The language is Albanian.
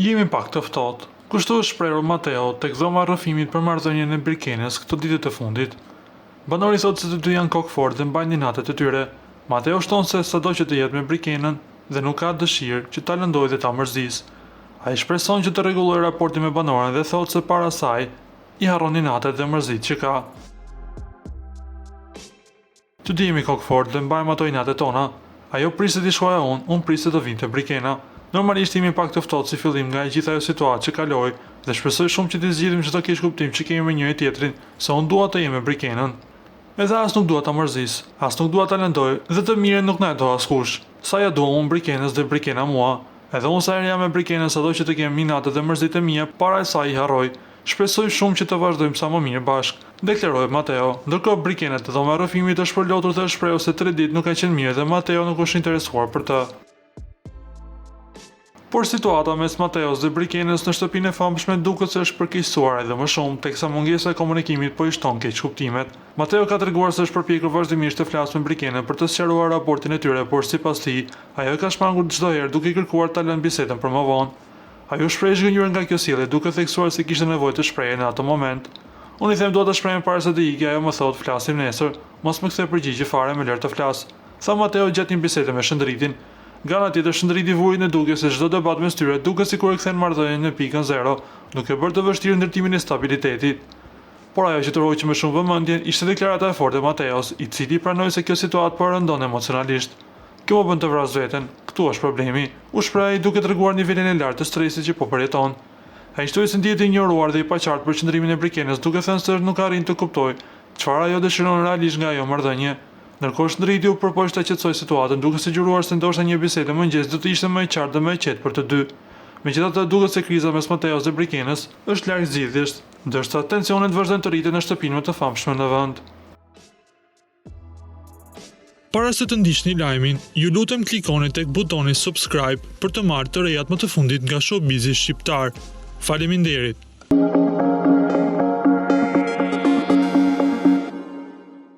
Jemi pak të ftohtë. Kështu është shprehur Mateo tek dhoma rrëfimit për marrëdhënien e Brikenes këto ditë të fundit. Banori thotë se të dy janë kokë fortë dhe mbajnë natet e tyre. Mateo shton se sado që të jetë me Brikenën dhe nuk ka dëshirë që ta lëndojë dhe ta mërzisë. Ai shpreson që të rregullojë raportin me banoren dhe thotë se para saj i harroni natet dhe mërzit që ka. Të dy jemi kokë fortë dhe mbajmë ato natet tona. Ajo priset i shkoja unë priset të vinte Brikena. Normalisht jemi pak të ftohtë si fillim nga e gjitha ajo situatë që kaloi dhe shpresoj shumë që të zgjidhim çdo keq kuptim që kemi me njëri tjetrin, se unë dua të jem me Brikenën. Edhe as nuk dua ta mërzis, as nuk dua ta lëndoj dhe të mirën nuk na e do askush. Sa ja dua unë Brikenës dhe Brikena mua. Edhe unë sa herë jam me Brikenën sado që të kem minatë dhe mërzit e mia para sa i harroj. Shpresoj shumë që të vazhdojmë sa më mirë bashkë, deklaroi Mateo. Ndërkohë Brikena të dhoma rrëfimit është përlotur dhe shprehur se 3 ditë nuk ka qenë mirë dhe Mateo nuk është interesuar për të. Por situata mes Mateos dhe Brikenës në shtëpinë e famshme duket se është përkeqësuar edhe më shumë, teksa mungesa e komunikimit po i shton keq kuptimet. Mateo ka treguar se është përpjekur vazhdimisht të flasë me Brikenën për të sqaruar raportin e tyre, por sipas tij, ajo ka shmangur çdo herë duke kërkuar ta lënë bisedën për më vonë. Ajo shpreh zhgënjur nga kjo sjellje, duke theksuar se kishte nevojë të shprehej në atë moment. Unë i them dua ta shprehem para se të ikë, ajo më thotë flasim nesër, mos më kthe përgjigje fare më lër të flas. Tha Mateo gjatë një bisede me Shëndritin. Nga ana tjetër Shëndriti vuri në duke se çdo debat mes tyre duket sikur e kthen marrëdhënien në pikën zero, duke bërë të vështirë ndërtimin e stabilitetit. Por ajo që tërhoqi me shumë vëmendje ishte deklarata e fortë e Mateos, i cili pranoi se kjo situatë po rëndon emocionalisht. Kjo më bën të vras veten, këtu është problemi, u shpreh ai duke treguar nivelin e lartë të stresit që po përjeton. Ai shtoi se ndihet i injoruar dhe i paqartë për qëndrimin e Brikenës, duke thënë se nuk arrin të kuptojë çfarë ajo dëshiron realisht nga ajo marrëdhënie. Ndërkohë Shëndriti u përpoq ta qetësojë situatën, duke sugjeruar se ndoshta një bisedë mëngjes do të ishte më e qartë dhe më e qetë për të dy. Megjithatë duket se kriza mes Mateos dhe Brikenës është larg zgjidhjes, ndërsa tensionet vazhdojnë të rriten në shtëpinë më të famshme në vend. Para se të ndiqni lajmin, ju lutem klikoni tek butoni subscribe për të marrë të rejat më të fundit nga showbizi shqiptar. Faleminderit.